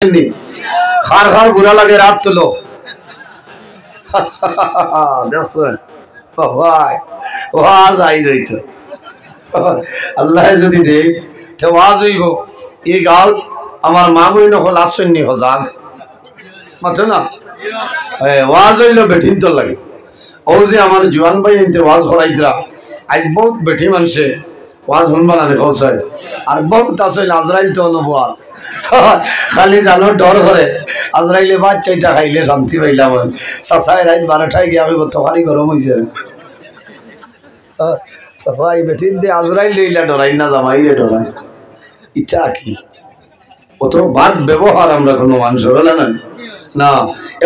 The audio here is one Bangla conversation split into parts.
खार खार बुरा लगे रात तुलो দেখছেন ভাই ওয়াজ আই যাইতো আল্লাহ যদি দেই তো ওয়াজ হইব এই গাল আমার মা বই নকল আসেননি হজাগ মাথো না ওয়াজ হইলো বেঠিন তো লাগে ও যে আমার জওয়ান ভাই এনতে ওয়াজ করাইতরা আজ বহুত বেঠি মানুষে ওয়াজ শুনবা না কৌশল আর বহুত আছে আজরাইল তো নবুয়াত খালি জানো ডর করে আজরাইলে বাচ্চাটা খাইলে শান্তি পাইলাম চাচাই রাত 12টায় গিয়ে আমি তখানি গরম হয়েছে ভাই বেঠিন দিয়ে আজরাইল লইলা ডরাই না জামাই রে ডরাই ইচ্ছা কি অত বাদ ব্যবহার আমরা কোনো মানুষের হলে না না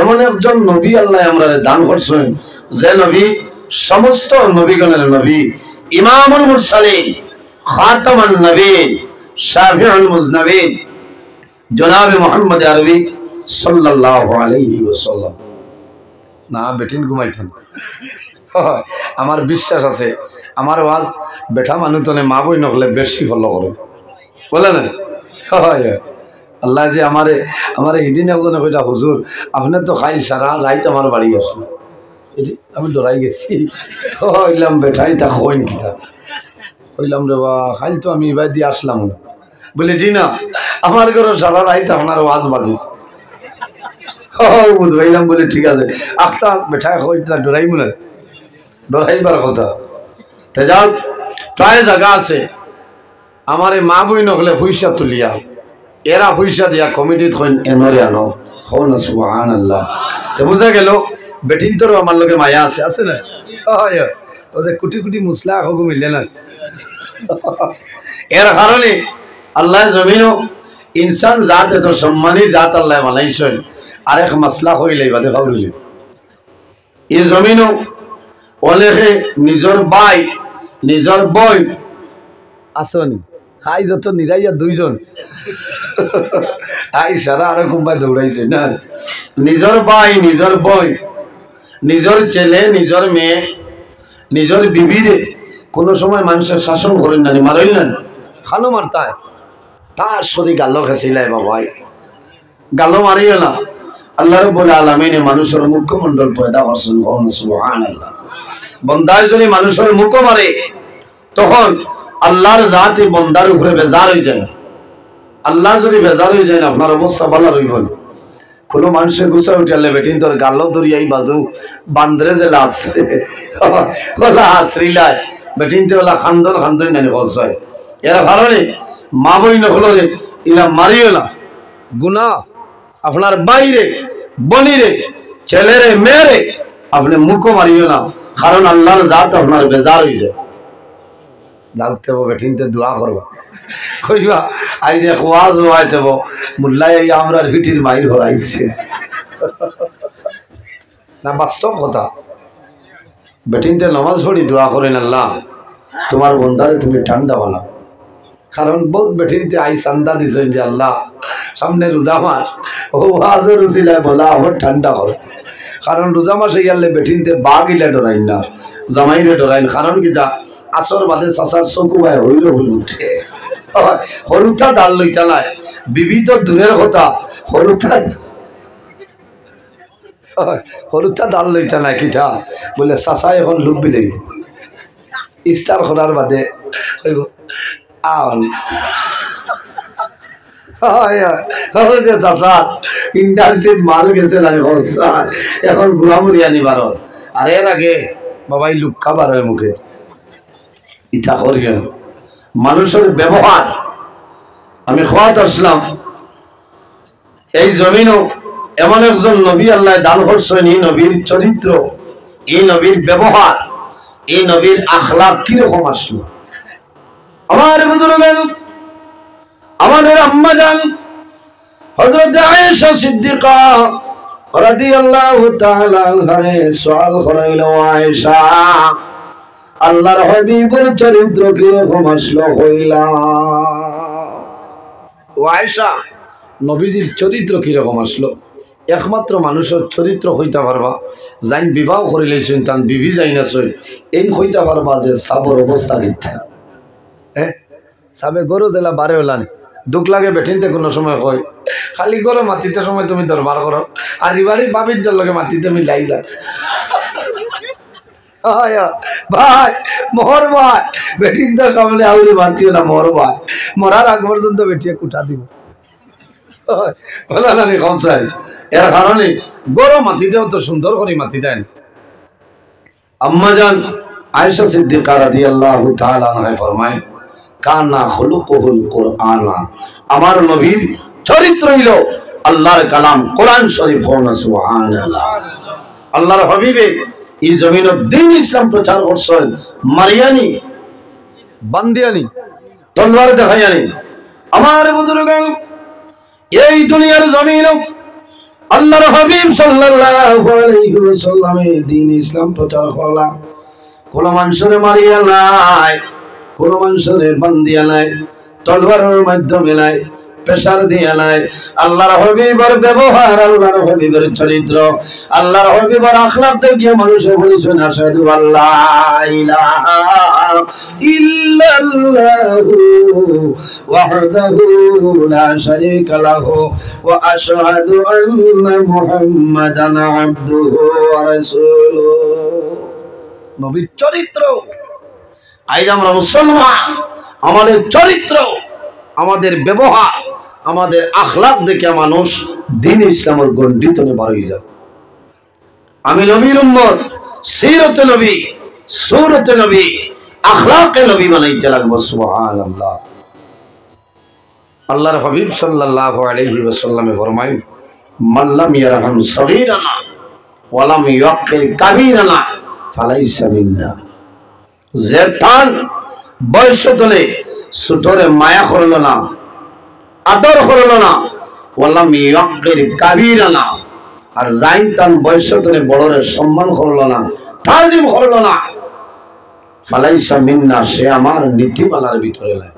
এমন একজন নবী আল্লাহ আমরা দান করছেন যে নবী সমস্ত নবীগণের নবী ইমামুল মুরসালিন খাতামুন নবীন শাফিউল মুজনবিন জনাব মুহাম্মদ আরবি সাল্লাল্লাহু আলাইহি ওয়াসাল্লাম না বেটিন ঘুমাইতেন আমার বিশ্বাস আছে আমার ওয়াজ বেটা মানুষ তনে মা বই নকলে বেশি ফলো করে বলে না আল্লাহ যে আমারে এদিন একজনে কইটা হুজুর আপনি তো খাইল সারা রাইত আমার বাড়ি আসলো আমি ডরাই গেছি হইলাম বেটাই তা হইন কিতা হইলাম রে বা খাইল তো আমি এবার দিয়ে আসলাম বলে জি না আমার ঘরে সারা রাইত আপনার ওয়াজ বাজিস বুঝবাইলাম বলে ঠিক আছে আখতা বেটাই হইতা ডরাই মনে ডরাইবার কথা তে যাও প্রায় জায়গা আছে আমারে মা বই নকলে পয়সা তুলিয়া এরা পয়সা দিয়া কমিটিত হইন এনরে আনো হও না সুবহানাল্লাহ তো বুঝা গেল বেটিন তোর আমার লগে মায়া আছে না ও যে কোটি কোটি মুসলা হগু মিলে না এর কারণে আল্লাহ জমিনও ইনসান জাত এত সম্মানী জাত আল্লাহ বানাইছেন আরেক মাসলা হইলে বাদে খাওয়াইলে এই জমিনও অনেকে নিজের ভাই নিজের বই আসনি খাই যত নিরাইয়া দুইজন আই সারা আরো কুম্বাই দৌড়াইছে না নিজের ভাই নিজের বই নিজের ছেলে নিজের মেয়ে নিজের বিবিরে কোন সময় মানুষের শাসন করেন না মারেন না খালো মারতায় তার সাথে গালো খেছিলাই বাবাই গালো মারিও না আল্লাহ রাব্বুল আলামিন মানুষের মুখমণ্ডল পয়দা করছেন সুবহানাল্লাহ বন্দায় যদি মানুষের মুখ মারে তখন আল্লাহর জাতি বন্দার উপরে বেজার হয়ে যায় আল্লাহ যদি বেজার হয়ে যায় আপনার অবস্থা ভালো রইব না কোনো মানুষের গুছা উঠালে বেটিন তোর গালো দরিয়াই বাজু বান্দরে যে লাসলা আশ্রিলায় বেটিন তো ওলা খান্দন খান্দন নানি বলছয় এর কারণে মা বই নকল ইলা মারিও না গুনা আপনার বাইরে বনিরে ছেলেরে মেয়েরে আপনি মুখও মারিও না কারণ আল্লাহর জাত আপনার বেজার হয়ে যায় জানতে বেঠিনতে দোয়া করবা কইবা আই যে ওয়াজ হইতে মুল্লাই আমরা ভিটির মাইর হরাইছে না বাস্তব কথা বেঠিনতে নামাজ পড়ি দোয়া করেন আল্লাহ তোমার বন্দারে তুমি ঠান্ডা বানাও কারণ বহুত বেঠিনতে আই চান্দা দিছেন যে আল্লাহ সামনে রোজা মাস ও ওয়াজের উসিলায় বলা আমার ঠান্ডা করো কারণ রোজা মাসে গেলে বেঠিনতে বাঘ ইলে ডরাইন না জামাইরে ডরাইন কারণ কি যা আসর বাদে চাচার চকু ভাই হইল হইল উঠে হরুথা ডাল লই চালায় বিবিধ দূরের কথা হরুথা ডাল লই চালায় কিটা বলে চাচা এখন লুবি লাগবে ইস্তার করার বাদে হইব চাচা ইন্ডাস্ট্রির মাল গেছে এখন ঘুরামুড়ি আনিবার আর এর আগে বাবাই লুক্কা বার হয় মুখে ইটা করিও মানুষের ব্যবহার আমি খোয়াত আসলাম এই জমিনও এমন একজন নবী আল্লাহ দান করছেন এই নবীর চরিত্র এই নবীর ব্যবহার এই নবীর আখলাক কিরকম আসলো আমার বুজুর্গের আমাদের আম্মা জান হযরত আয়েশা সিদ্দিকা রাদিয়াল্লাহু তাআলা আনহা সওয়াল করাইলো আয়েশা আল্লাহর হাবিবের চরিত্র কিরকম আসলো হইলা ও আয়েশা নবীজির চরিত্র কিরকম আসলো একমাত্র মানুষের চরিত্র হইতে পারবা যাইন বিবাহ করিলেছেন তান বিবি যাই না চই এই হইতে পারবা যে সাবর অবস্থা মিথ্যা হ্যাঁ সাবে গরু দিলা বারে হলানি দুঃখ লাগে বেঠিনতে কোনো সময় কয় খালি করো মাতিতে সময় তুমি দরবার করো আর এবারে বাবির লগে মাতিতে মিলাই যা ভাই মোহর ভাই বেটিন তো কামলে আউরি মাতিও না মোহর ভাই মরার আগ পর্যন্ত বেটিয়ে কুটা দিব বলা না কৌশল এর কারণে গরম মাতিতেও তো সুন্দর করে মাতি দেন আম্মা জান আয়েশা সিদ্দিকা রাদিয়াল্লাহু তাআলা আনহা ফরমায় কানা খুলুকুল কুরআনা আমার নবীর চরিত্র হলো আল্লাহর কালাম কোরআন শরীফ পড়না সুবহানাল্লাহ আল্লাহর হাবিবে এই জমিনের দ্বীন ইসলাম প্রচার করছেন মারিয়ানি বান্দিয়ানি তলোয়ার দেখায়ানি আমার বুজুর্গগণ এই দুনিয়ার জমিন আল্লাহর হাবিব সাল্লাল্লাহু আলাইহি ওয়াসাল্লামের দ্বীন ইসলাম প্রচার করলা কোন মানুষের মারিয়া নাই কোন মানুষের বান্দিয়া নাই তলোয়ারের মাধ্যমে নাই প্রেসার দিয়া নাই আল্লাহর হাবিবের ব্যবহার আল্লাহর হাবিবের চরিত্র আল্লাহর হাবিবের আখলাক দেখিয়ে মানুষে বলেছেন আশহাদু আল্লা ইলাহা ইল্লাল্লাহু ওয়াহদাহু লা শারীকা লাহু ওয়া আশহাদু আন্না মুহাম্মাদান আবদুহু ওয়া রাসূলুহু নবীর চরিত্র আজ আমরা মুসলমান আমাদের চরিত্র আমাদের ব্যবহার আমাদের আখলাক দেখে মানুষ দ্বীন ইসলামের গণ্ডিতনে বার হয়ে যায় আমি নবীর উম্মত সিরতে নবী সুরতে নবী আখলাকে নবী বানাইতে লাগবো সুবহানাল্লাহ আল্লাহর হাবিব সাল্লাল্লাহু আলাইহি ওয়াসাল্লামে ফরমায় মাল্লাম ইয়ারহাম সগীরানা ওয়া লাম ইয়াক্কির কাবীরানা ফালাইসা মিন্না যে তান বয়স তলে ছোটরে মায়া করল না আদর করল না ওয়ালাম ইয়াক্কির কাবীরানা আর জাইন তান বয়স তলে বড়রে সম্মান করল না তাজিম করল না ফালাইসা মিন্না সে আমার নীতিমালার ভিতরে নাই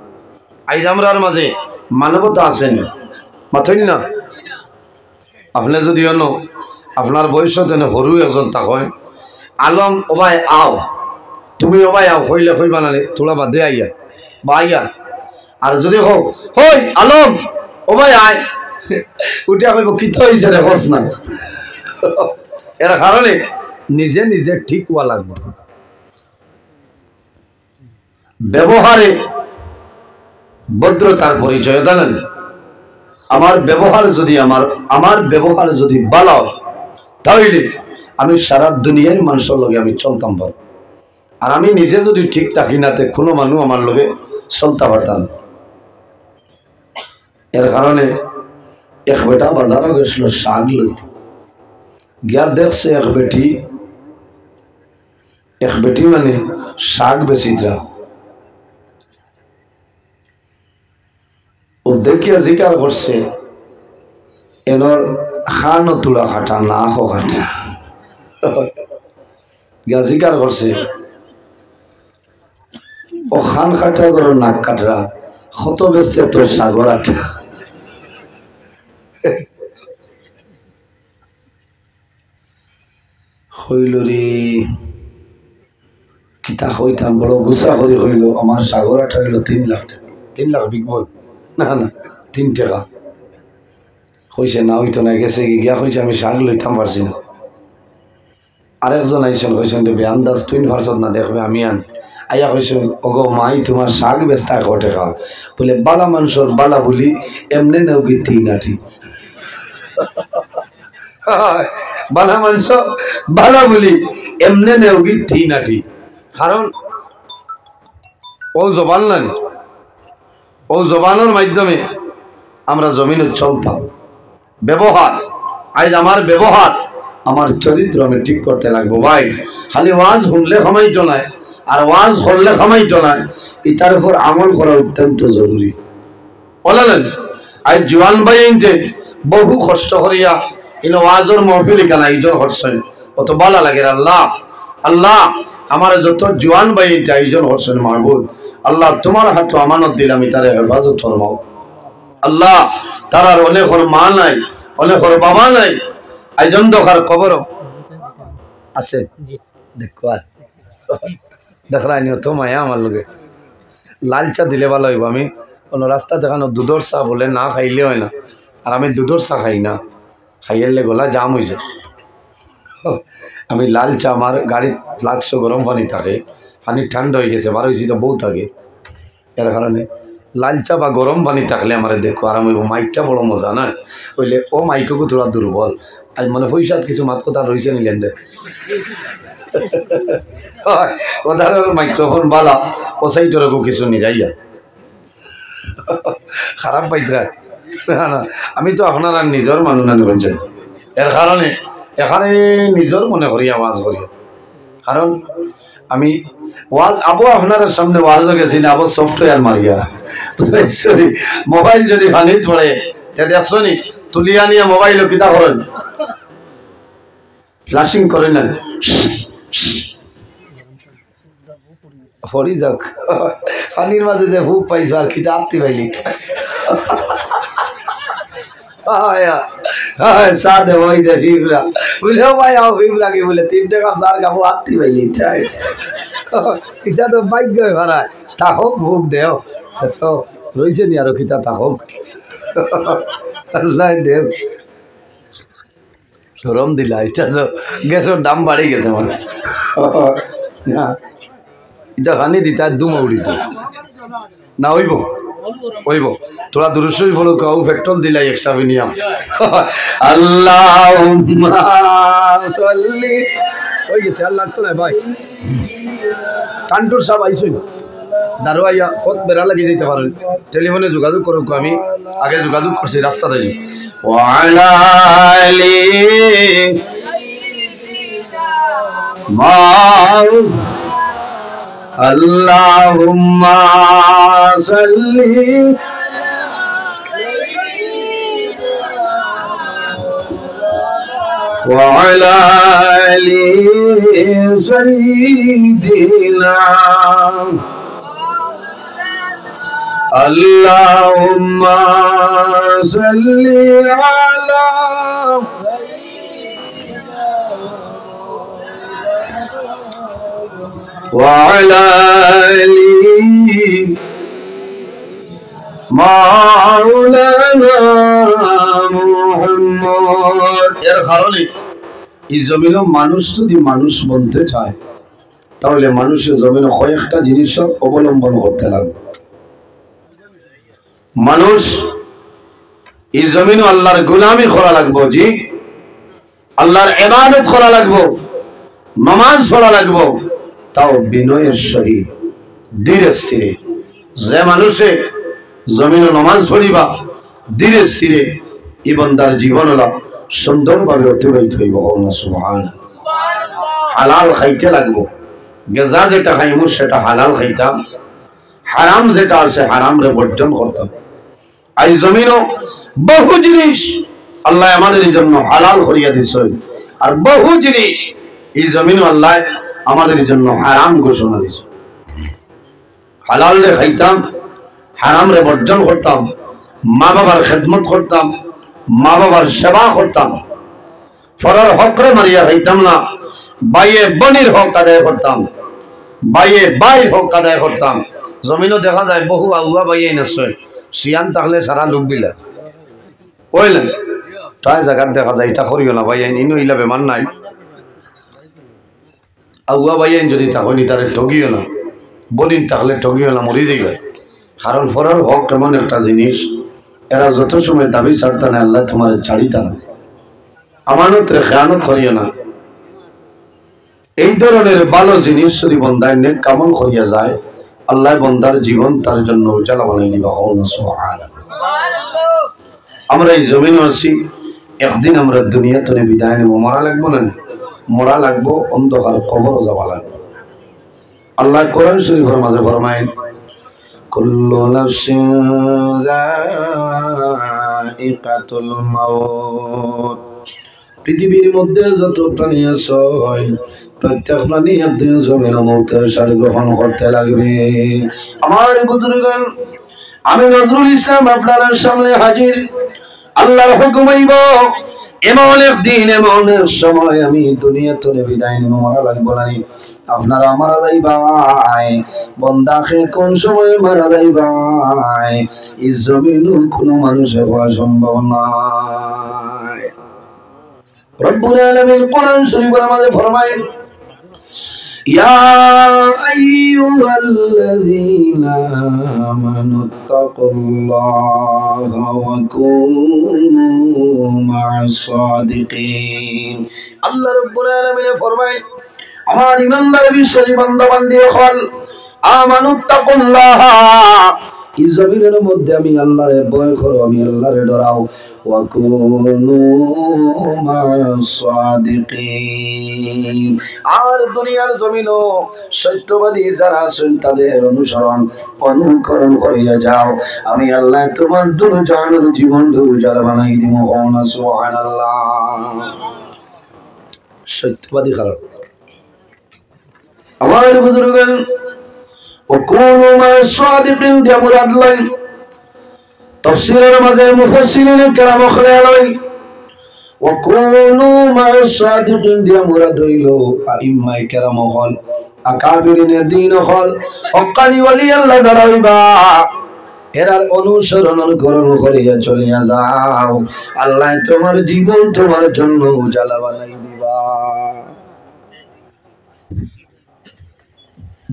আইজ আমরার মাঝে মানবতা আছেন মাথইল না আপনি যদি অন্য আপনার বয়স তলে হরু একজন থাকেন আলম ওবাই আও তুমি ওবাই আও হইলে হইবা না তোলা বাদে আইয়া বা আইয়া আর যদি হোক হই আলম ওবাই আয় উঠে কইব কিত হইছে রে হস না এর কারণে নিজে নিজে ঠিক হওয়া লাগবে ব্যবহারে ভদ্রতার পরিচয় জানেন আমার ব্যবহার যদি ভালো তাহলে আমি সারা দুনিয়ার মানুষের লগে আমি চলতাম পারব আর আমি নিজে যদি ঠিক থাকি না কোনো মানুষ আমার লগে চলতে পারতাম এর কারণে এক বেটা বাজারে গেছিল শাক লইতে গিয়া দেখছে এক বেটি মানে শাক বেচিতরা ও দেখিয়া জিকার করছে এনর খানো তুলা কাটা না খো কাটা গিয়া জিকার করছে ও খান কাটা করো নাক কাটরা কত বেচতে তোর সাগর আটা হইল রে কিতা হইতাম বড় গুছা করি হইল আমার সাগর আটা হইল 3 লাখ টাকা 3 লাখ বিকবল না না 3 টাকা হয়েছে না হইতো না গেছে গিয়া হয়েছে আমি শাক লইতাম পারছি না আরেকজন আইসেন কইছেন রে আন্দাজ তুই ভারসত না দেখবে আমি আন আইয়া কইছেন ওগো মাই তোমার শাক বেচতা কটে খাও বলে বালা মানুষের বালা বলি এমনি নেও কি 3 আটি বালা মানুষ বালা বলি এমনি নেও কি 3 আটি কারণ ও জবান নাই ও জবানের মাধ্যমে আমরা জমিনে চলতাম ব্যবহার আজ আমার ব্যবহার আমার চরিত্র আমি ঠিক করতে লাগবো ভাই খালি ওয়াজ শুনলে খামাইতো না আর ওয়াজ করলে খামাইতো না এটার উপর আমল করা অত্যন্ত জরুরি বলেন আজ জোয়ান ভাই আইনতে বহু কষ্ট করিয়া ইন ওয়াজের মাহফিল কেন আয়োজন করছেন কত ভালো লাগে আল্লাহ আল্লাহ আমার যত জোয়ান ভাই আইনতে আয়োজন করছেন মাহবুব আল্লাহ তোমার হাতে আমানত দিলাম তারে হেফাজত ফরমাও আল্লাহ তারার অনেক মা নাই অনেক বাবা নাই আয়োজন দোকার খবর আছে দেখো আর দেখলাম তো মায়া আমার লোকে লাল চা দিলে ভালো হইব আমি কোনো রাস্তা দেখানো দুধর চা বলে না খাইলে হয় না, আর আমি দুধর চা খাই না, খাইলে গলা জাম হয়ে যায়। আমি লাল চা, আমার গাড়ির ফ্লাক্স গরম পানি থাকে, পানি ঠান্ডা হয়ে গেছে, 12 সিটা বউ থাকে, এর কারণে লাল চা বা গরম পানি থাকলে আমার দেখো আরাম হইব। মাইকটা বড় মজা না হইলে ও মাইককে তোরা দুর্বল, আজ মনে পয়সাত কিছু মাত কথা রয়েছে নিলেন দে ওদের মাইক্রোফোন বালা ও সাইডরকম কিছু নি যাইয়া খারাপ পাইতরা না, আমি তো আপনার আর নিজের মানুষ না বলছেন, এর কারণে এখানে নিজের মনে করি আওয়াজ করি, কারণ আমি ওয়াজ আবো আপনার সামনে ওয়াজও গেছি না, আবো সফটওয়্যার মারিয়া মোবাইল যদি ভাঙি পড়ে দেখছো নি তুলিয়া নিয়ে মোবাইল কিতা করেন, ফ্লাশিং করেন না পড়ি যাক পানির মাঝে যে ভুক পাইছো আর খিদা আত্মি পাইলি চা দেব ওই যে ভিবরা বুঝলেও ভাই আও ভিবরা কি বলে 3 টাকা চার কাপড় আত্মি পাইলি ইটা তো ভাগ্য ভাড়ায় তা হোক ভুক দেও রয়েছে নি আরো খিতা তা হোক আল্লাহ দেব সরম দিলা, এটা তো গ্যাসের দাম বাড়ি গেছে মানে এটা পানি দিতা দুমা উড়িত না হইব হইব, তোরা দুরুশরী ফলো কাউ পেট্রোল দিলাই এক্সট্রা বিনিয়াম আল্লাহুম্মা সাল্লি হয়ে গেছে। আর লাগতো না ভাই, কান্টুর সব আইসই দারোয়াইয়া ফত বেড়া লাগিয়ে যেতে পারেন, টেলিফোনে যোগাযোগ করুক, আমি আগে যোগাযোগ করছি রাস্তা দেখি আল্লাহুম্মা সাল্লি ওয়া আলা আলি সাইয়্যিদিনা আল্লাহুম্মা সাল্লি আলা ওয়া আলা আলি মাওলানা মুহাম্মদ। এর কারণে এই জমিনে মানুষ যদি মানুষ বলতে চায় তাহলে মানুষের জমিনে কয়েকটা জিনিস অবলম্বন করতে লাগবে। মানুষ এই জমিনে আল্লাহর গোলামি করা লাগবো, জি আল্লাহর ইবাদত করা লাগবো, নামাজ পড়া লাগবো, তাও বিনয়ের সহিত ধীরে স্থিরে। যে মানুষে জমিনে নামাজ পড়িবা ধীরে স্থিরে এই বান্দার জীবন হলো সুন্দরভাবে অতিবাহিত হইব। সুবহানাল্লাহ। হালাল খাইতে লাগবো, গেজা যেটা খাইমু সেটা হালাল খাইতাম, হারাম যেটা আছে হারাম রে বর্জন করতাম। এই জমিনও বহু জিনিস আল্লাহ আমাদের জন্য হালাল করিয়া দিছে, আর বহু জিনিস এই জমিনও আল্লাহ আমাদের জন্য হারাম ঘোষণা দিছে। হালাল রে খাইতাম, হারাম রে বর্জন করতাম, মা বাবার খেদমত করতাম, মা বাবার সেবা করতাম, ফরার হক রে মারিয়া খাইতাম না, বাইয়ে বনির হক আদায় করতাম, বাইয়ে বাইর হক আদায় করতাম। জমিনও দেখা যায় বহু আগুয়া বাইয়ে নিশ্চয় শিয়ান থাকলে সারা লোক বিলা ওইলেন তাই জায়গার দেখা যায় এটা করিও না ভাই, ইনো ইলা বেমান নাই, আগুয়া বাইয়ে যদি থাকি তারে ঠগিও না, বলিন থাকলে ঠগিও না, মরি যাইবে। কারণ ফরার হক এমন একটা জিনিস, এরা যত সময় দাবি ছাড়তা না আল্লাহ তোমার ছাড়িতা না, আমানত রে খেয়ানত করিও না। এই ধরনের ভালো জিনিস যদি বন্দায় নেক কামল করিয়া যায় আল্লাহ বন্দার জীবন তার জন্য উজালা বানাই দিবা। আমরা এই জমিনে আছি, একদিন আমরা দুনিয়া থেকে বিদায় নেব, মরা লাগবো না, মরা লাগবো, অন্ধকার কবর যাওয়া লাগবে। আল্লাহ কোরআন শরীফের মাঝে ফরমায় কুল্লু নাফসিন যায়িকাতুল মাউত, পৃথিবীর মধ্যে যত প্রাণী আছে প্রত্যেক প্রাণী একদিন জমিন মৌতের স্বাদ গ্রহণ করতে লাগবে। আমার বুজুর্গগণ, আমি নজরুল ইসলাম আপনার সামনে হাজির। আল্লাহর হুকুম হইব এমন একদিন এমন এক সময় আমি দুনিয়া থেকে বিদায় নিব, মারা লাগবো না। আপনারা মারা যাইবাই, বন্দাকে কোন সময় মারা যাইবাই এই জমিন কোনো মানুষের হওয়া সম্ভব নয়। রব্বুল আলামিন কোরআন শরীফের মধ্যে ফরমায়, ইয়া আইয়ুহাল্লাযীনা আমানুত্তাকুল্লাহা ওয়া কুনু মা'আস সাদিকিন। আল্লাহ রাব্বুল আলামিন ফরমায়, আমার ইমানদার বিশ্বাসী বান্দা বান্দি হল আমানুত্তাকুল্লাহা, এই জমিনের মধ্যে আমি আল্লাহরে ভয় করো, আমি আল্লাহরে ডরাও। ওয়া কুনু মা'আস সাদিকিন, আর দুনিয়ার জমিনও সত্যবাদী যারা আছেন তাদের অনুসরণ অনুকরণ করিয়া যাও, আমি আল্লাহ তোমার দুনিয়ার জীবন উজাড় বানাই দিব। সুবহানাল্লাহ। সত্যবাদী কারা? আমার বুজুর্গান وكونوا مع الصادقين দিয়া মুরাদ লয়। তাফসীরের মাঝে মুফাসসিরিন কেরাম খেয়াল লয় وكونوا مع الصادقين দিয়া মুরাদ হইল আইম্মায়ে কেরাম হল, আকাবিরিনের দিন হল, হক্কানি ওয়ালি আল্লাহ যারা হইবা এরার অনুসরণ অনুকরণ করিয়া চলিয়া যাও, আল্লাহ তোমার জীবন তোমার জন্য উজালা বানাই দিবা।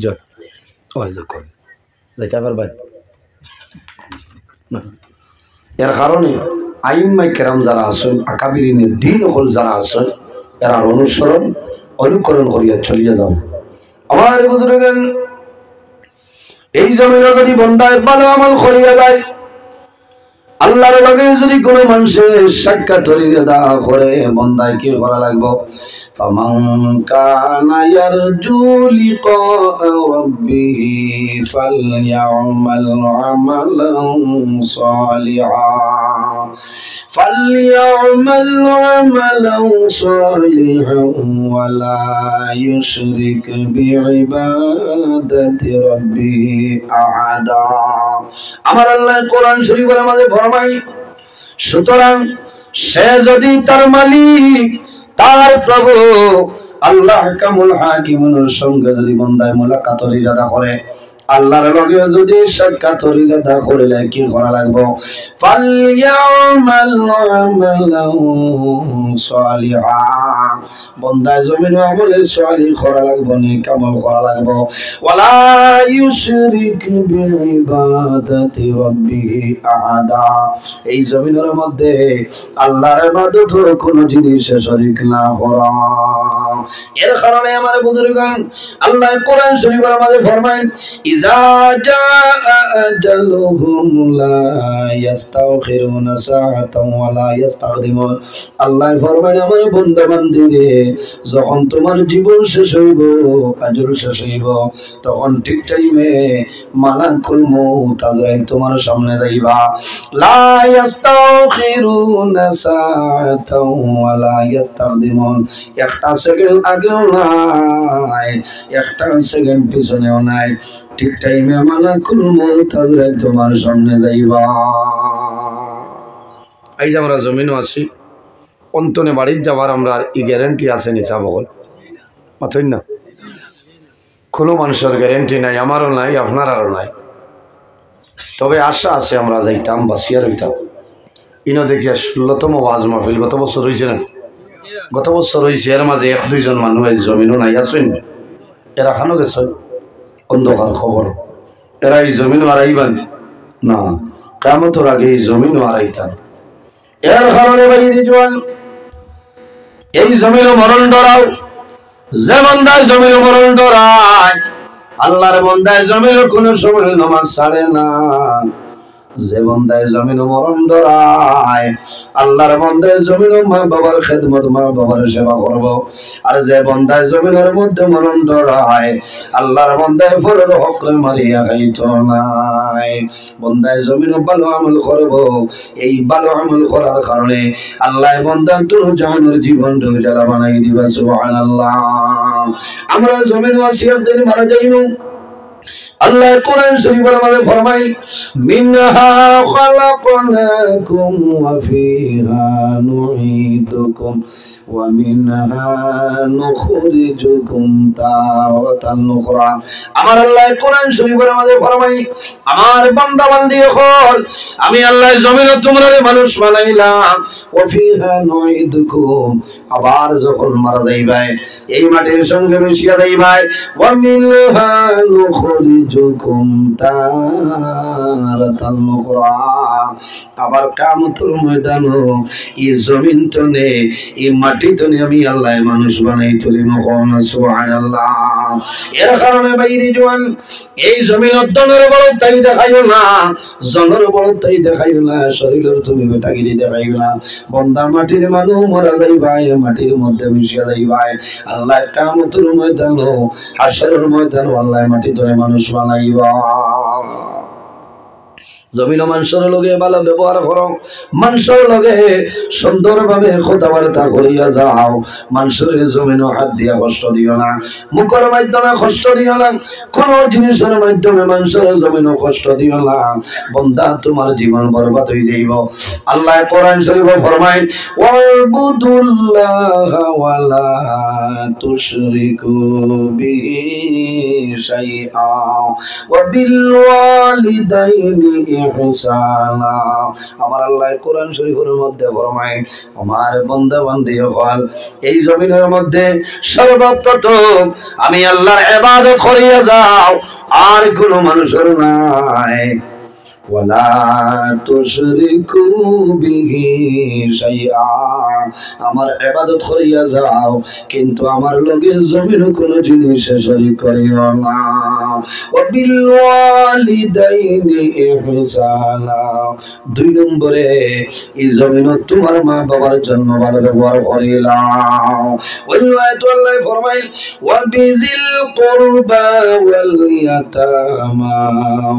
যা এর কারণে আইম্মাই কেরাম যারা আছেন, আকাবিরিনের দিন হল যারা আছেন, এরা অনুসরণ অনুকরণ করিয়া চলিয়া যাও। আমার বুজুর্গান এই জমিনে যদি বন্দায় ভালো আমল করিয়া যায়, আল্লাহর লগে যদি কোনো মানুষের সাক্ষাৎ করিয়া দেওয়া করে, বন্দায় কি করা লাগবে? ফামান কানা ইয়ারজু লিকা রাব্বিহি ফালইয়ামাল আমালান সালিহান ওয়া লা ইউশরিক বিইবাদাতি রাব্বিহি আহাদা। আমার আল্লাহ কোরআন শরীফের মধ্যে ফরমায়, সুতরাং সে যদি তার মালিক তার প্রভু আল্লাহ কামুল হাকিমের সঙ্গে যদি বন্দায় মুলাকাতের ইরাদা করে, আল্লাহর লগে যদি সাক্ষাতের ইরাদা করিলে কি করা লাগবে? ফালইয়ামাল আমালান সালিহান, বন্দায় জমিন আমলে সালিহ করা লাগবে, নেক আমল করা লাগবে। ওয়ালা ইউশরিক বিইবাদাতি রাব্বিহি আহাদা, এই জমিনের মধ্যে আল্লাহর ইবাদত কোন জিনিসে শরীক না করা। এর কারণে আমার বুজুর্গান আল্লাহ কোরআন শরীফের মধ্যে ফরমায়, ইজা জাআ আজালুহুম লা ইস্তাখিরুনা সাআতান ওয়া লা ইস্তাকদিমুন। আল্লাহ ফরমায়, আমার বান্দা বান্দীরে যখন তোমার জীবন শেষ হইব, আজল শেষ হইব, তখন ঠিক টাইমে মালাকুল মউত আজরাইল তোমার সামনে যাইবা। লা ইস্তাখিরুনা সাআতান ওয়া লা ইস্তাকদিমুন, একটা সেকেন্ড আগেও নাই, একটা সেকেন্ড পিছনেও নাই, ঠিক টাইমে মালাকুল মউত আজরাইল তোমার সামনে যাইবা। এই যে আমরা জমিনও আছি, অন্তনে বাড়ির যাবার আমরা এই গ্যারেন্টি আছে নিচা বল অথই না, কোনো মানুষের গ্যারেন্টি নাই, আমারও নাই, আপনারও নাই, তবে আশা আছে আমরা যাইতাম, বাঁচিয়া রইতাম। ইনো দেখিয়া 16তম ওয়াজ মাহফিল গত বছর হয়েছে না? গত বছর হয়েছে, এর মাঝে 1-2 জন মানুষ জমিনও নাই আছেন, এরা খানো গেছে অন্ধকার খবর, এরা এই জমিনও হারাইবেন না, কিয়ামতের আগে এই জমিনও হারাইতাম। এর কারণে ভাই রিজওয়ান, এই জমিনও মরণ ডরাও, যে বান্দায় জমিনও মরণ ডরায়, আল্লাহর বান্দায় জমিনও কোনো সময় নামাজ ছাড়ে না। যে বান্দায় জমিনও মরণ ডরায়, আল্লাহর বান্দায় জমিনও মা বাবার খেদমত, মা বাবার সেবা করব। আর যে বান্দায় জমিনের মধ্যে মরণ ডরায়, আল্লাহর বান্দায় ফরের হকরে মারিয়া খাইতো নাই। বান্দায় জমিনও ভালো আমল করব, এই ভালো আমল করার কারণে আল্লাহ বান্দার দুনিয়ার জীবন উজালা বানাই দিবা। সুবহানাল্লাহ। আমরা জমিন ওয়াসিয়াত দিয়ে মারা যাইব। আল্লাহ কোরআন শরীফের মধ্যে ফরমায়, মিনহা খালাকনাকুম ওয়া ফিহা নুঈদুকুম نعبدكم ومنها نخرجكم تارة أخرى আমার আল্লাহ কোরআন শরীফের মধ্যে ফরমাই আমার বান্দা বান্দি হল আমি আল্লাহ জমিনে তোমরা মানুষ বানাইলাম ওয়া ফিহা নুইদুকুম আবার যখন মারা যাইবাই এই মাটির সঙ্গে মিশিয়া যাইবাই ওয়া মিনহা নুখরিজুকুম তারাতান উখরা আবার কিয়ামতের ময়দানে এই জমিন তনে এই মাটি তনে আমি আল্লাহ মানুষ বানাই তুলি মহান সুবহানাল্লাহ এর কারণে বাইরে জওয়ান এই জমিন অধ্যনের বড় তাই দেখাইও না জনের বড় তাই দেখাইও না শরীরের তুমি বেটাগিরি দেখাইও না বন্দা মাটির মানুষ মরা যাইবাই মাটির মধ্যে মিশিয়া যাইবাই আল্লাহ কিয়ামতের ময়দানে হাশরের ময়দানে আল্লাহ মাটি ধরে মানুষ বানাইবা জমিন মানুষের লগে ভালো ব্যবহার করো মানুষের লগে সুন্দরভাবে কথাবার্তা করিয়া যাও মানুষের জমিনও হাত দিয়া কষ্ট দিও না মুখের মাধ্যমে কষ্ট দিও না কোন জিনিসের মাধ্যমে মানুষের জমিনও কষ্ট দিও না বন্দা তোমার জীবন বরবাদ হয়ে যাইব আল্লাহ কোরআন শরীফে ফরমায় ওয়াবুদুল্লাহ ওয়ালা তুশরিকু বিহি শাইআ ওয়া বিল ওয়ালিদাইনি ইহসানা আমার আল্লাহ কোরআন শরীফের মধ্যে ফরমায় আমার বান্দা বান্দি হল এই জমিনের মধ্যে সর্বপ্রথম আমি আল্লাহর ইবাদত করিয়া যাও আর কোনো মানুষের নাই ওয়ালা তুশরিকু বিহি শাইআ আমার ইবাদত করিয়া যাও কিন্তু আমার লগে জমির কোন জিনিস শরীক করিও না ওয়া বিল ওয়ালিদাইনি ইহসানা দুই নম্বরে এই জমিন তোমার মা বাবার জন্য ভালো ব্যবহার করিলাও ওয়াল্লাহি আল্লাহ ফরমায় ওয়া বিজিল কুরবা ওয়াল ইয়াতামা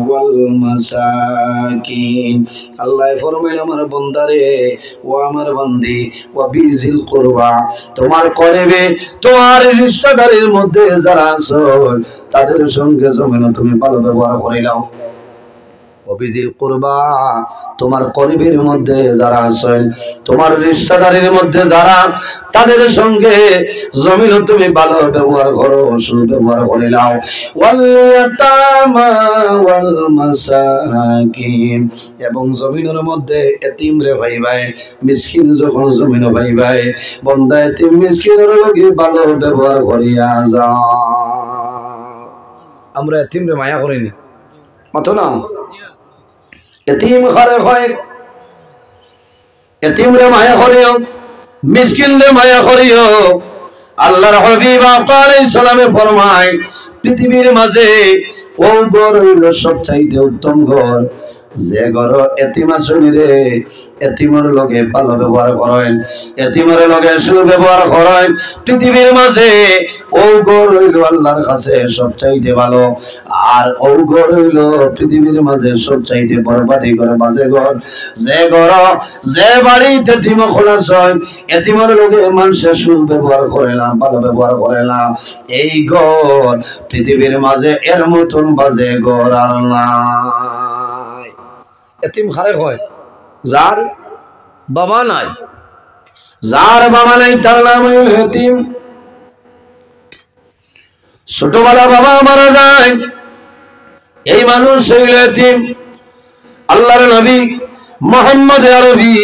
ওয়াল মাসাকিন আল্লাহ ফরমায় আমার বান্দারে ও আমার বান্দি ওয়া বিজিল কুরবা তোমার করিবে তোমার রিশতেদারের মধ্যে যারা আছে তাদের সঙ্গে জমিন তুমি ভালো ব্যবহার করিলাও অবিজিল কুরবা তোমার করিবের মধ্যে যারা আছেন তোমার রিশতেদারের মধ্যে যারা তাদের সঙ্গে জমিন তুমি ভালো ব্যবহার করো সুব্যবহার করিলাও ওয়াল ইয়াতামা ওয়াল মাসাকিন এবং জমিনের মধ্যে এতিম রে ভাইবাই মিসকিন যখন জমিন ভাইবাই বন্দা এতিম মিসকিনের লগে ভালো ব্যবহার করিয়া যাও আমরা এতিম রে মায়া করিনি মাতো না এতিম ঘরে হয় এতিম রে মায়া করিও মিসকিন রে মায়া করিও আল্লাহর হাবিব আলাইহিস সালামে ফরমায় পৃথিবীর মাঝে ও ঘর হইল সবচাইতে উত্তম ঘর যে ঘর এতিম আসনি রে এতিমের লগে ভালো ব্যবহার করেন এতিমের লগে সুব্যবহার করেন পৃথিবীর মাঝে ও ঘর হইল আল্লাহর কাছে সবচাইতে ভালো আর ও ঘর হইল পৃথিবীর মাঝে সবচাইতে বরবাদি করে বাজে ঘর যে ঘর যে বাড়িতে এতিম খোলাস হয় এতিমের লগে মানুষের সুব্যবহার করে না ভালো ব্যবহার করে না এই ঘর পৃথিবীর মাঝে এর মতন বাজে ঘর আর না এতিম খারে হয় যার বাবা নাই যার বাবা নাই তার নাম এতিম ছোটবেলা বাবা মারা যায় এই মানুষ হইল এতিম আল্লাহর নবী মুহাম্মদ আরবি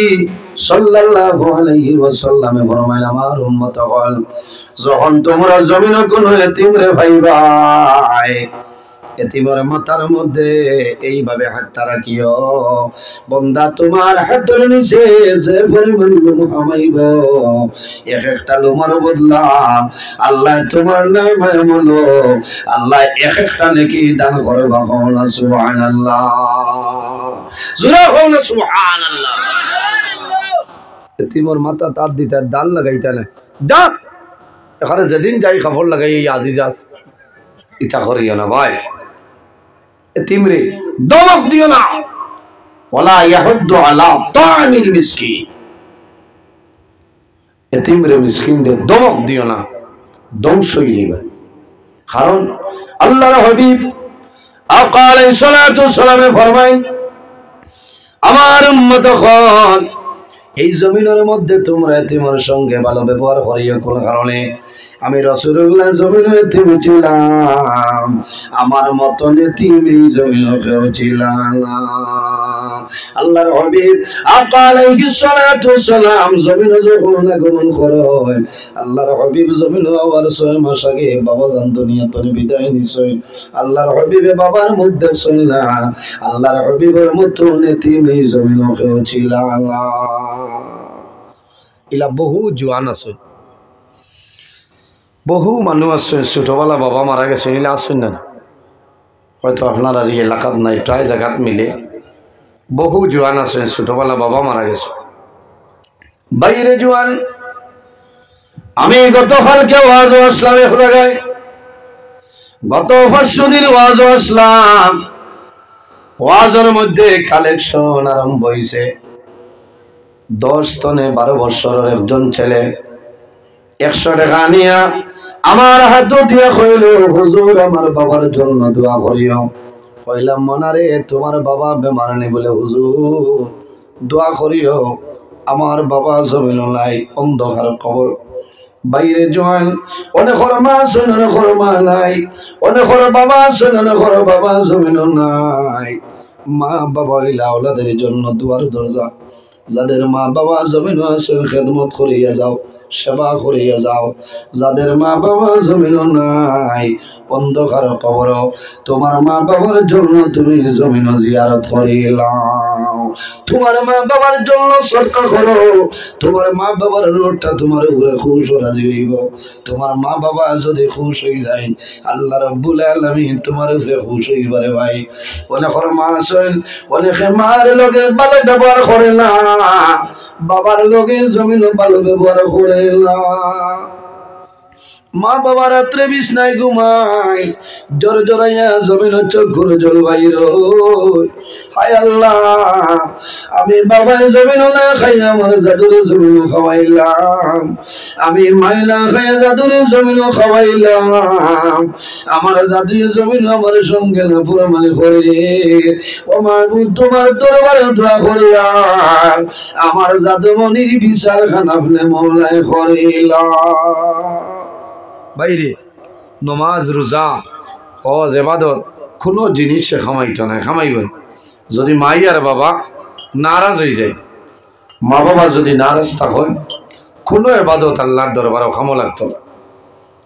সাল্লাল্লাহু আলাইহি ওয়াসাল্লামে ফরমায় আমার উম্মত হল যখন তোমরা জমিনে কোন এতিম রে ভাইবাই এতিমের মাথার মধ্যে এইভাবে হাতটা রাখিও বন্দা তোমার হাতের নিচে যে পরিমাণ লোম কামাইব এক একটা লোমার বদলা আল্লাহ তোমার নামে বলো আল্লাহ এক একটা নেকি দান করবা কওনা সুবহানাল্লাহ জোরে কওনা সুবহানাল্লাহ এতিমের মাথা তার দিতে দাল লাগাইতা না দা এখানে যেদিন যাই কাপড় লাগাই আজিজাস ইটা করিও না ভাই এতিমরে দমক দিও না ওয়ালা ইয়াহুদ্দু আলা তা'মিল মিসকিন এতিমরে মিসকিনদের দমক দিও না ধ্বংস হয়ে যাবে কারণ আল্লাহর হাবিব আকা আলাইহিস সালাতু ওয়াস সালামে ফরমায় আমার উম্মতগণ এই জমিনের মধ্যে তোমরা এতিমের সঙ্গে ভালো ব্যবহার করিও, কোন কারণে আমি রাসূলুল্লাহ জমিনে এতিম ছিলাম, আমার মতন এতিম এই জমিনে কেউ ছিল না। আল্লাহর হাবিব আকা আলাইহিস সালাতু ওয়াসসালাম জমিনে যখন আগমন করেন, আল্লাহর হাবিব জমিনে আবার 6 মাস আগে বাবা জান দুনিয়া থেকে বিদায় নিছেন। আল্লাহর হাবিবে বাবার মধ্যে শুনলা, আল্লাহর হাবিবের মতন এতিম এই জমিনে কেউ ছিল না। ইলা বহু জোয়ান আছে, বহু মানুষ আছে ছোটবেলা বাবা মারা গেছে, এগুলা আসেন না, হয়তো আপনার আর এই এলাকাত নাই, প্রায় জায়গাত মিলে বহু জোয়ান আছে ছোটবেলা বাবা মারা গেছে। বাইরে জোয়ান, আমি গতকালকে ওয়াজ আসলাম এক জায়গায়, গত 5 দিন ওয়াজ আসলাম, ওয়াজের মধ্যে কালেকশন আরম্ভ হয়েছে। 10 থেকে 12 বছরের একজন ছেলে 100 টাকা নিয়া আমার হাত দিয়া কইল, হুজুর আমার বাবার জন্য দোয়া করিও। কইলাম মনারে তোমার বাবা বেমার নেই বলে হুজুর দোয়া করিও, আমার বাবা জমিন নাই, অন্ধকার কবর। বাইরে জোয়ান অনেকর মা আছে, অনেকর মা নাই, অনেকর বাবা আছে, অনেকর বাবা জমিন নাই। মা বাবা হইলা ওলাদের জন্য দুয়ার দরজা, যাদের মা বাবা জমিন আছে খেদমত করিয়া যাও, সেবা করিয়া যাও। যাদের মা বাবা জমিন নাই, অন্ধকার কবর, তোমার মা বাবার জন্য তুমি জমিন জিয়ারত করিলাও, তোমার মা বাবার জন্য সদকা করো, তোমার মা বাবার রোডটা তোমার উপরে খুশ রাজি হইব। তোমার মা বাবা যদি খুশ হয়ে যায়, আল্লাহ রাব্বুল আলামিন তোমার উপরে খুশ হইবারে ভাই। অনেকের মা আছেন, অনেকে মার লগে ভালো ব্যবহার করে না, বাবার লগে জমিন ভালো ব্যবহার করে না। মা বাবা রাত্রে বিছনায় ঘুমায়, জোর জোরাইয়া জমিন চোখের জল বাইর। হায় আল্লাহ, আমি বাবায় জমিন না খাইয়া আমার জাদুর জমিন খাওয়াইলাম, আমি মাইলা খাইয়া জাদুর জমিন খাওয়াইলাম, আমার জাদুর জমিন আমার সঙ্গে না পুরো মানে করে। ও মাহবুব তোমার দরবারে দোয়া করিয়া আমার জাদুমনির বিচার খান আপনি মওলায় করিলাম। বাইরে নমাজ রোজা হজ ইবাদত কোনো জিনিস সে খামাইতো না, খামাইবেন যদি মাই আর বাবা নারাজ হয়ে যায়। মা বাবা যদি নারাজ থাকেন, কোনো ইবাদত আল্লাহর দরবারও খামো লাগতো না,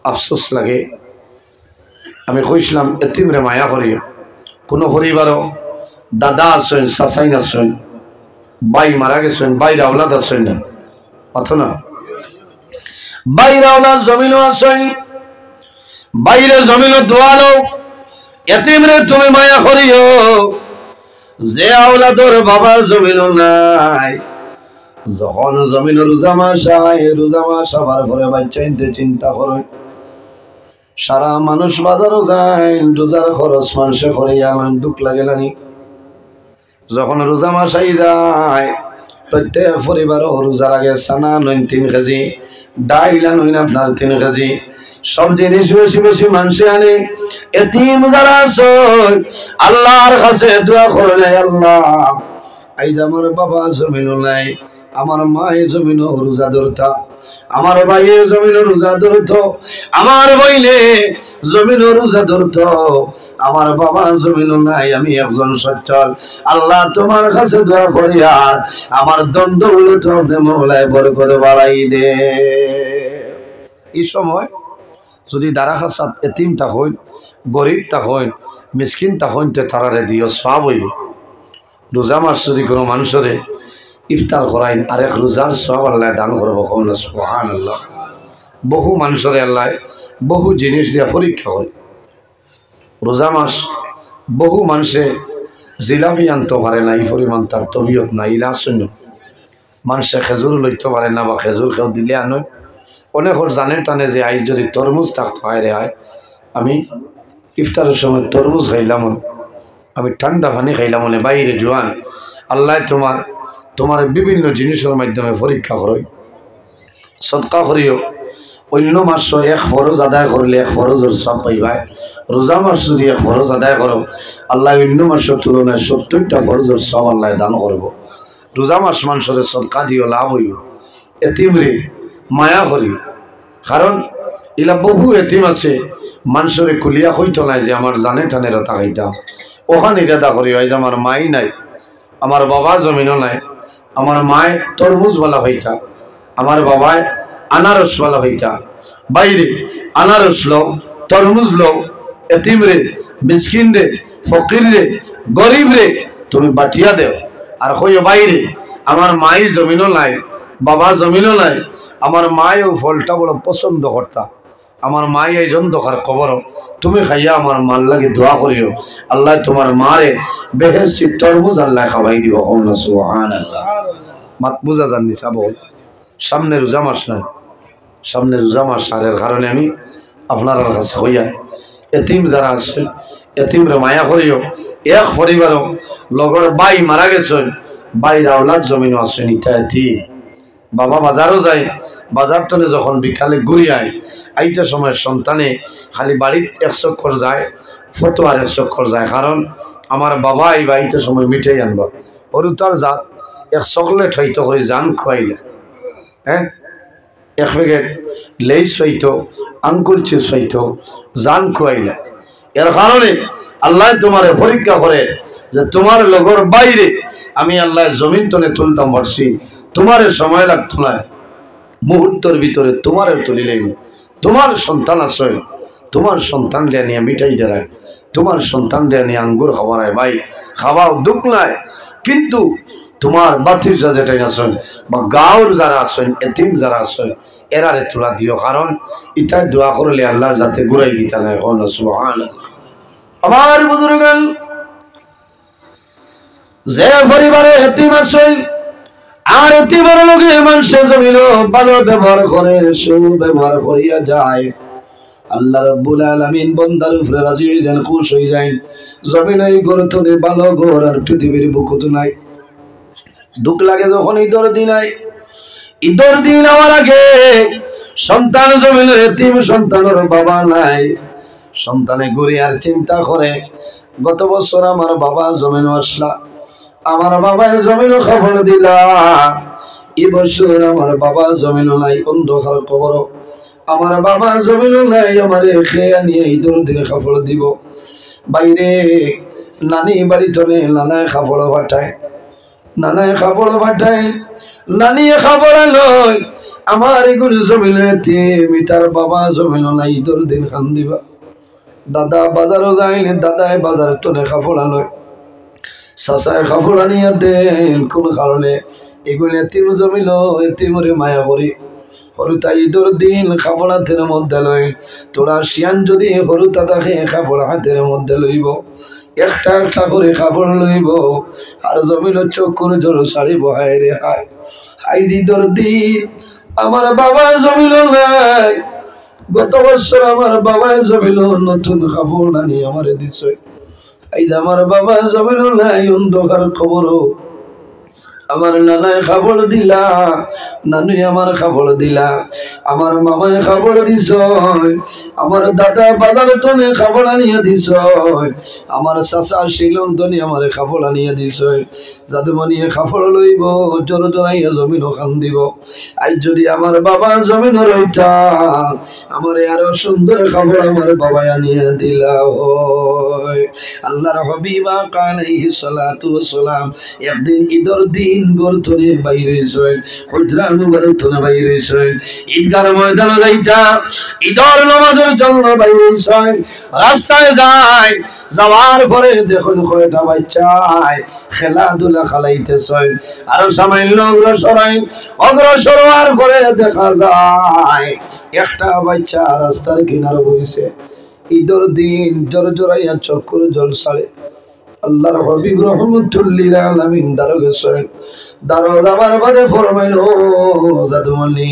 আফসোস লাগে। আমি কইছিলাম এতিমরে মায়া করি, কোনো পরিবারও দাদা আছেন, চাচাইন আছেন, ভাই মারা গেছেন, বাইরে আওলাদ আছেন না, অথ না বাইরে আওলাদ জমিনও আছেন, বাইরে জমিনও দোয়ালো, এতিমরে তুমি মায়া করিও। যে আওলাদর বাবার জমিনও নাই, যখন জমিন রোজা মাস আয়, রোজা মাস আবার পরে বাচ্চা ইনতে চিন্তা করে। সারা মানুষ বাজারও যায়, রোজার খরচ মানুষে করে আনেন, দুঃখ লাগে নানি। যখন রোজা মাস আই যায়, প্রত্যেক পরিবারও রোজার আগে সানা নইন 3 কেজি, ডাইল নইন আপনার 3 কেজি, সব জিনিস বেশি বেশি মানুষে আনে। এতিম যারা আছে আল্লাহর কাছে দোয়া করলে, আল্লাহ আইজ আমার বাবা জমিন নাই, আমার মায়ে জমিন রোজা ধরতা, আমার ভাইয়ে জমিন রোজা ধরত, আমার বইলে জমিন রোজা ধরত, আমার বাবা জমিন নাই, আমি একজন সচ্ছল। আল্লাহ তোমার কাছে দোয়া করি, আর আমার দ্বন্দ্ব হলে তো আপনি মওলায় বরকত বাড়াই দে। এই সময় যদি দারা খাসাত এতিম থাকেন, গরিব থাকেন, মিসকিন থাকেন, তে তারারে দিও, সব হইব। রোজা মাস যদি কোনো মানুষের ইফতার করাইন, আরেক রোজার সব আল্লাহ দান করবো, কমলা সুবহানাল্লাহ। বহু মানুষের আল্লাহ বহু জিনিস দিয়া পরীক্ষা করে। রোজা মাস বহু মানুষে জিলাপি আনতে পারে না, এই পরিমাণ তার তবিয়ত নাই, ইলাজ শূন্য। মানুষে খেজুর লইতে পারে না, বা খেজুর খেও দিলে আনো। অনেকর জানে টানে যে আই যদি তরমুজ থাকতো, হয় রে হয় আমি ইফতারের সময় তরমুজ খাইলাম, আমি ঠান্ডা পানি খাইলাম, বাইরে জোয়ান আল্লাহ তোমার বিভিন্ন জিনিসের মাধ্যমে পরীক্ষা করো। সদকা করিও, অন্য মাস 1 ফরজ আদায় করলে 1 ফরজের সব পাইবাই। রোজা মাস যদি 1 ফরজ আদায় করো, আল্লাহ অন্য মাসের তুলনায় 70টা ফরজের সব আল্লাহ দান করবো। রোজা মাস মানুষের সদকা দিও, লাভ হইব। এতিম রে মায়া করি, কারণ ইলা বহু এতিম আছে মানুষের কুলিয়া হইতো নাই যে আমার জানে টানে রতা খাইতা, ওখানে ইরাদা করি হয় যে আমার মাই নাই, আমার বাবা জমিনও নাই, আমার মায় তরমুজওয়ালা হইতা, আমার বাবায় আনারসওয়ালা হইতা, বাইরে আনারস লো, তরমুজ লো, এতিম রে, মিসকিন রে, ফকির রে, গরিব রে তুমি বাটিয়া দেও। আর কইও বাইরে আমার মাই জমিনও নাই, বাবা জমিনও নাই, আমার মায়েও ফলটা বড় পছন্দ করতা, আমার মাই এইজন দোকার খবর, তুমি খাইয়া আমার মার লাগে দোয়া করিও, আল্লাহ তোমার মারে বেহেশতি তরমুজ আল্লাহ খাওয়াই দিব। সুবহানাল্লাহ। মাত বুঝা জাননি চাবো, সামনে রোজা মাস নাই, সামনে রোজা মাস সারের কারণে আমি আপনার কাছে হইয়া এতিম যারা আছে এতিমরে মায়া করিও। এক পরিবারও লগর বাই মারা গেছেন, বাইর আওলাদ জমিনও আছেন, ইটা এতিম। বাবা বাজারও যায়, বাজার টনে যখন বিকালে ঘুরি আয়, আইটার সময় সন্তানে খালি বাড়ির 1 চক্কর যায়, ফটোয়ার 1 চক্কর যায়, কারণ আমার বাবা এই বাড়িতে সময় মিঠাই আনব, ওর তার জাত 1 চকলেট হইতো করে জান খুয়াইলে, হ্যাঁ 1 প্যাকেট লেইস হইতো, আঙ্কুর চিপস হইতো, জান খুয়াইলে। এর কারণে আল্লাহ তোমার পরীক্ষা করে যে তোমার লগর বাইরে আমি আল্লাহ জমিন তনে তুলতাম পারছি, তোমার সময় লাগতো না, মুহূর্তের ভিতরে তোমারও তুলিলেন। তোমার সন্তান আছে, তোমার সন্তান নিয়ে মিঠাই দেয়, তোমার সন্তান নিয়ে আঙ্গুর খাওয়ায়, ভাই খাওয়াও দুঃখ নাই, কিন্তু তোমার বাতিজা যেটাই আছেন বা গাঁওর যারা আছেন, এতিম যারা আছেন, এরারে তোলা দিও, কারণ ইটাই দোয়া করলে আল্লাহর যাতে ঘুরাই দিতে নাই। সুবহানাল্লাহ। আমার বুজুর্গান, যে পরিবারে এতিম আছে আর এতিমের লগে মানুষে জমিন ভালো ব্যবহার করে, সুব্যবহার করিয়া যায়, আল্লাহ রাব্বুল আলামিন বন্দার উপরে রাজি হয়ে যান, খুশ হয়ে যায়। জমিনে গড়তনে ভালো ঘর আর পৃথিবীর বুকুত নাই। দুঃখ লাগে যখন ঈদের দিন আয়, ঈদের দিন আমার আগে সন্তান জমিনের এতিম, সন্তানের বাবা নাই, সন্তানে ঘুরে আর চিন্তা করে গত বছর আমার বাবা জমিন আসলা, আমার বাবা জমিন খবর দিলা, এই বছর আমার বাবা জমিন নাই, অন্ধকার খবর, আমার বাবা জমিন নাই, আমার খেয়ে নিয়ে ঈদের দিনে খবর দিব। বাইরে নানি বাড়ি তনে নানায় খাবড় পাঠায়, নানায় খাবড় পাঠায়, নানি খাবড় লয় আমার এগুলো জমিনে মিটার বাবা জমিন নাই, ঈদের দিন খান দিবা। দাদা বাজারও যাইলে দাদায় বাজার তনে খাবড় লয়, চাচায় খাবড় আনিয়া দেন, কোন কারণে এগুলো এতিম জমিল, এতিমরে মায়া করি হরুতা ঈদের দিন খাবড় হাতের মধ্যে লয়, তোরা শিয়ান যদি হরুতা থাকে খাবড় হাতের মধ্যে লইব, একটা একটা করে খাবড় লইব, আর জমিল চকুর জল সারিব। হায় রে হায়, আইজ ঈদের দিন আমার বাবা জমিল নাই, গত বছর আমার বাবা জমিল নতুন খাবড় আনি আমার দিছে, আইজ আমার বাবা জমিল নাই, অন্ধকার খবর, আমার নানায় খাবড় দিলা, নানুই আমার খাবড় দিলা, আমার মামায় খাবড় দিছ, আমার দাদা বাজার টনে খাবড় আনিয়ে দিছ, আমার চাচা শিলং টনে আমার খাবড় আনিয়ে দিছ, যাদুমণিয়ে খাবড় লইব, জোর জোরাইয়া জমিন খান দিব। আজ যদি আমার বাবা জমিন রইতা, আমার আরো সুন্দর খাবড় আমার বাবা আনিয়ে দিলা। আল্লাহর হাবিবা আলাইহিস সালাতু ওয়াস সালাম একদিন ঈদের দিন গর্তনে বাইরে যায়, হুজরানু গর্তনে বাইরে যায়, ঈদগার ময়দানে যাইতা ঈদের নামাজের জন্য বাইরে যায়, রাস্তায় যায়, যাওয়ার পরে দেখুন কয়টা বাচ্চায় খেলাধুলা খেলাইতেছে, আর সামান্য অগ্রসর হওয়ার পরে দেখা যায় একটা বাচ্চা রাস্তার কিনারে বসে, ঈদের দিন জোর জোরাইয়া চক্কর জল ছাড়ে। আল্লাহর হাবিব রাহমাতুল লিল আলামিন দারো গেছেন, দারো যাবার পরে ফরমাইল, জাদুমণি